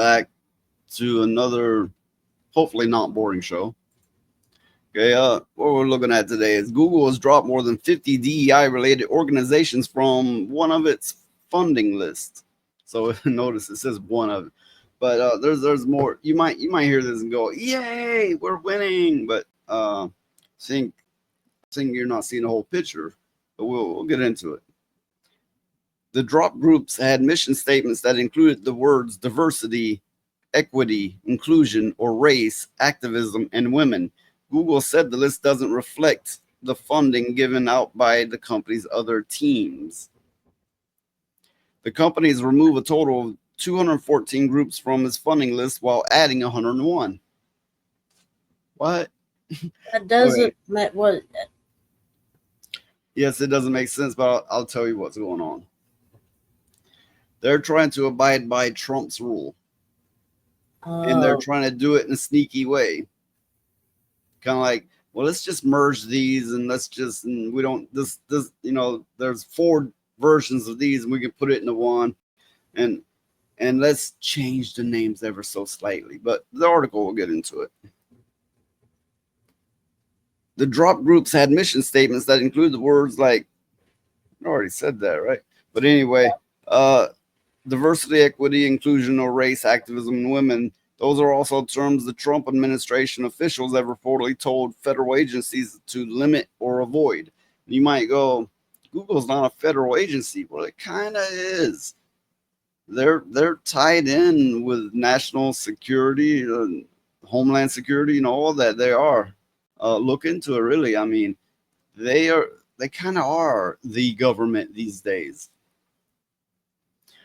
back to another, hopefully not boring show. Okay, what we're looking at today is Google has dropped more than 50 DEI related organizations from one of its funding lists. So notice it says one of it, but there's more. You might hear this and go, "Yay, we're winning!" But think think you're not seeing the whole picture. But we'll get into it. The drop groups had mission statements that included the words diversity, equity, inclusion, or race, activism, and women. Google said the list doesn't reflect the funding given out by the company's other teams. The companies remove a total of 214 groups from its funding list while adding 101. What? That doesn't make what. Yes, it doesn't make sense, but I'll tell you what's going on. They're trying to abide by Trump's rule. And they're trying to do it in a sneaky way. Kind of like, well, let's just merge these and and we don't, there's 4 versions of these and we can put it into one and let's change the names ever so slightly. But the article will get into it. The drop groups had mission statements that include the words like, I already said that, right? But anyway, diversity, equity, inclusion, or race, activism, and women. Those are also terms the Trump administration officials have reportedly told federal agencies to limit or avoid. You might go, Google's not a federal agency. Well, it kind of is. They're tied in with national security, homeland security, all that. They are. Look into it, really. I mean, they kind of are the government these days.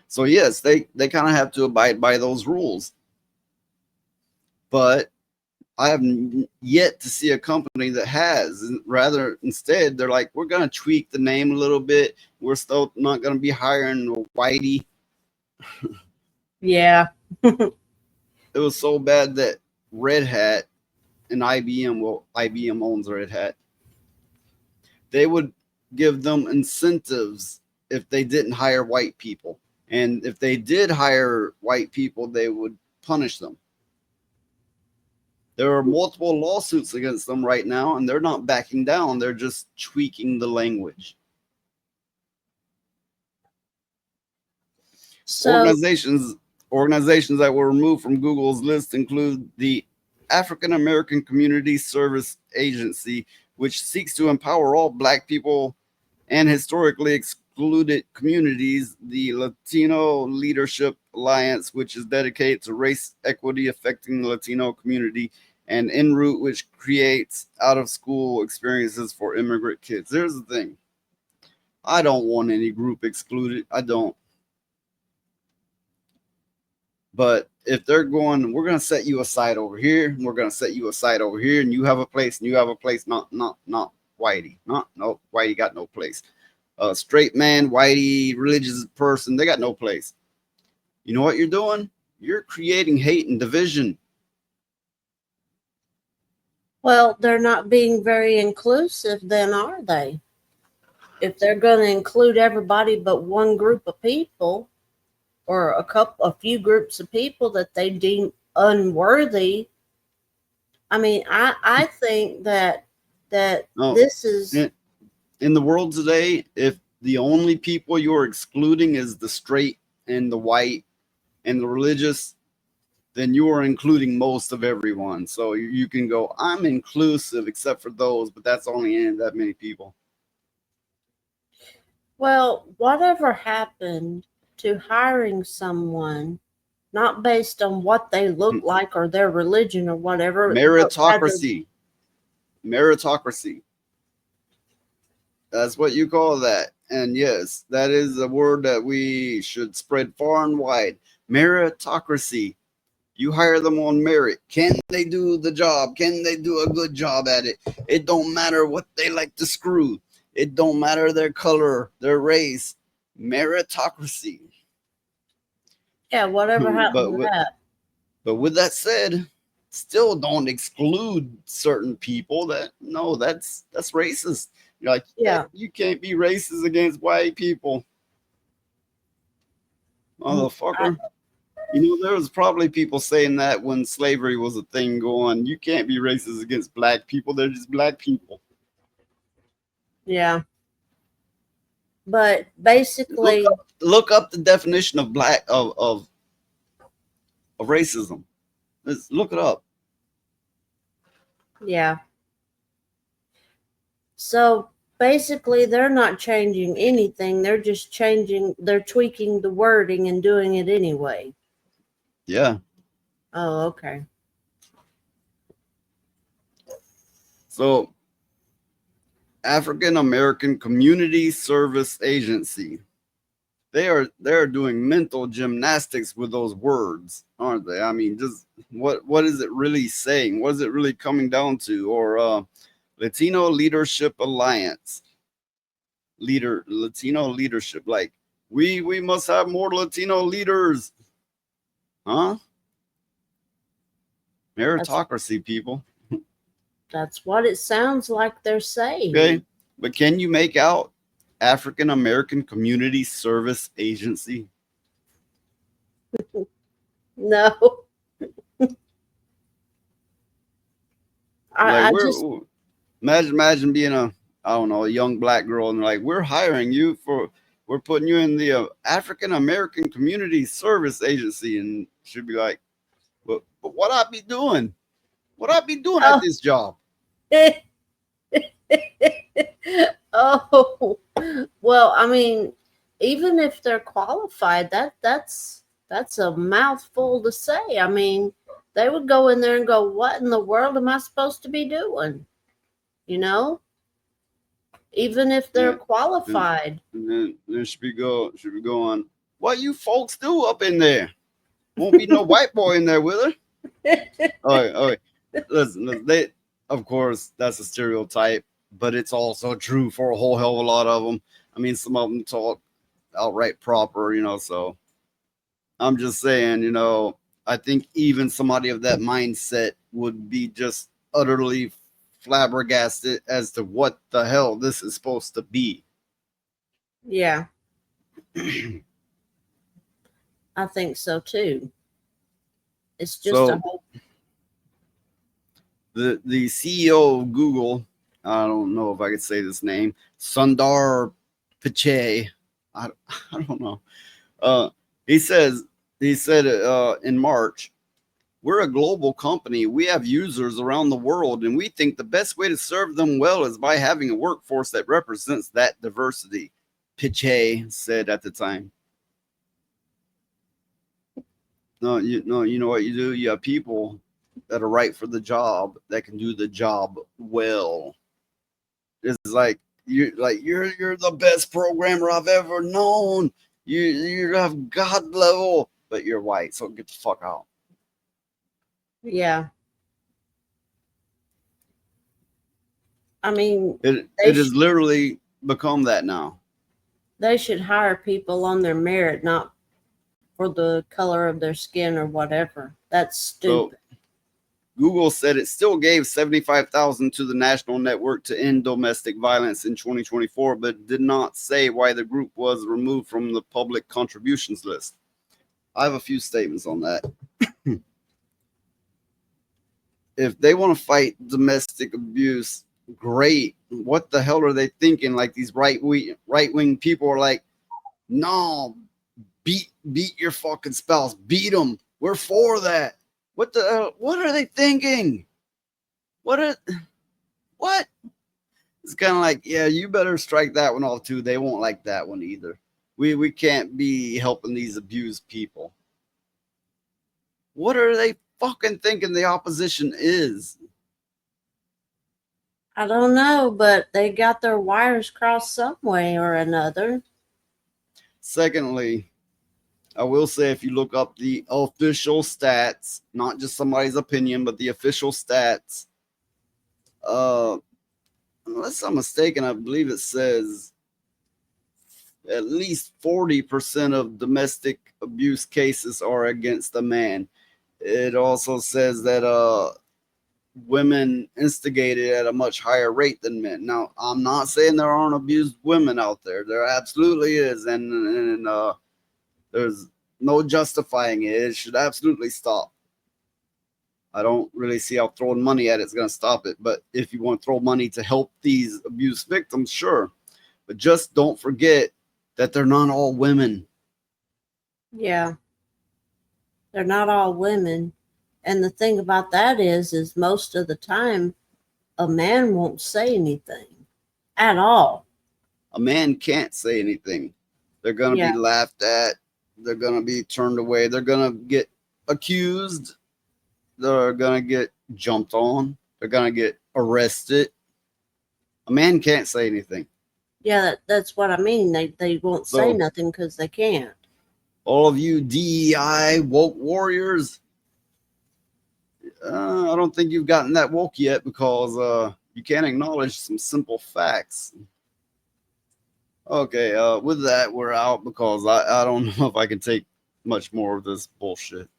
So yes, they kind of have to abide by those rules. But I have yet to see a company that has. Rather, instead, they're like, we're going to tweak the name a little bit. We're still not going to be hiring Whitey. Yeah. It was so bad that Red Hat and IBM, well, IBM owns Red Hat, they would give them incentives if they didn't hire white people. And if they did hire white people, they would punish them. There are multiple lawsuits against them right now, and they're not backing down. They're just tweaking the language. So, organizations that were removed from Google's list include the African American Community Service Agency, which seeks to empower all Black people and historically excluded communities, the Latino Leadership Alliance, which is dedicated to race equity affecting the Latino community, and En Route, which creates out-of-school experiences for immigrant kids. There's the thing. I don't want any group excluded. I don't. But if they're going, we're going to set you aside over here, and we're going to set you aside over here, and you have a place, and you have a place, not Whitey. No, Whitey got no place. Straight man, Whitey, religious person, they got no place. You know what you're doing? You're creating hate and division. Well, they're not being very inclusive then, are they? If they're going to include everybody but one group of people or a few groups of people that they deem unworthy, I mean, I think that this is... In the world today, if the only people you're excluding is the straight and the white and the religious, then you are including most of everyone. So you can go, I'm inclusive except for those, but that's only in that many people. Well, whatever happened to hiring someone not based on what they look like or their religion or whatever? Meritocracy. Meritocracy. That's what you call that. And yes, that is a word that we should spread far and wide. Meritocracy. You hire them on merit. Can they do the job? Can they do a good job at it? It don't matter what they like to screw. It don't matter their color, their race. Meritocracy. Yeah, whatever happened to that. But with that said, still don't exclude certain people. That's racist. You're like, yeah, you can't be racist against white people. Motherfucker. You know, there was probably people saying that when slavery was a thing going, you can't be racist against black people. They're just black people. Yeah. But Look basically, look up the definition of black of racism. Let's look it up. yeah. So basically, they're not changing anything. They're just they're tweaking the wording and doing it anyway. Yeah. Oh, okay. So African American Community Service Agency. They're doing mental gymnastics with those words, aren't they? I mean, just what is it really saying? What is it really coming down to? Or Latino Leadership Alliance, Latino leadership. Like we must have more Latino leaders, huh? That's Meritocracy, people. that's what it sounds like they're saying. Okay, but can you make out African American Community Service Agency? No. Like I just imagine being I don't know, a young black girl, and they're like, we're hiring you we're putting you in the African American Community Service Agency, and she'd be like, but what I be doing? What I be doing at oh this job? oh well, I mean, even if they're qualified, that's a mouthful to say. I mean, they would go in there and go, "What in the world am I supposed to be doing?" You know, even if they're Yeah, and, qualified. then should be going, what you folks do up in there? Won't be no white boy in there with her. Okay. Listen, they, of course, that's a stereotype, but it's also true for a whole hell of a lot of them. I mean, some of them talk outright proper, so I'm just saying, I think even somebody of that mindset would be just utterly flabbergasted as to what the hell this is supposed to be. Yeah, I think so too. It's just a So whole. the CEO of Google, I don't know if I could say this name, Sundar Pichai, I, I don't know. Uh, he said in March, we're a global company. We have users around the world, and we think the best way to serve them well is by having a workforce that represents that diversity, Pichai said at the time. No, you know what you do? You have people that are right for the job that can do the job well. It's you're the best programmer I've ever known. You have God level, but you're white, so get the fuck out. Yeah, I mean, It has literally become that now. they should hire people on their merit, not for the color of their skin or whatever. That's So stupid. Google said it still gave 75,000 to the national network to end domestic violence in 2024, but did not say why the group was removed from the public contributions list. I have a few statements on that. If they want to fight domestic abuse, great. What the hell are they thinking? Like these right wing people are like, no, beat your fucking spouse, beat them. We're for that. What the hell? What are they thinking? What? It's kind of like, yeah, you better strike that one off too. They won't like that one either. We can't be helping these abused people. What are they fucking thinking the opposition is? I don't know, but they got their wires crossed some way or another. Secondly, I will say if you look up the official stats, not just somebody's opinion, but the official stats, unless I'm mistaken, I believe it says at least 40% of domestic abuse cases are against a man. It also says that women instigated at a much higher rate than men. Now, I'm not saying there aren't abused women out there. There absolutely is, and there's no justifying it. It should absolutely stop. I don't really see how throwing money at it's going to stop it. But if you want to throw money to help these abuse victims, sure. But just don't forget that they're not all women. Yeah. They're not all women. And the thing about that is most of the time, a man won't say anything at all. A man can't say anything. They're going to Yeah. be laughed at. They're going to be turned away. They're going to get accused. They're going to get jumped on. They're going to get arrested. A man can't say anything. Yeah, that's what I mean. They won't say So- nothing because they can't. All of you DEI woke warriors, I don't think you've gotten that woke yet, because you can't acknowledge some simple facts. Okay, with that, we're out, because I don't know if I can take much more of this bullshit.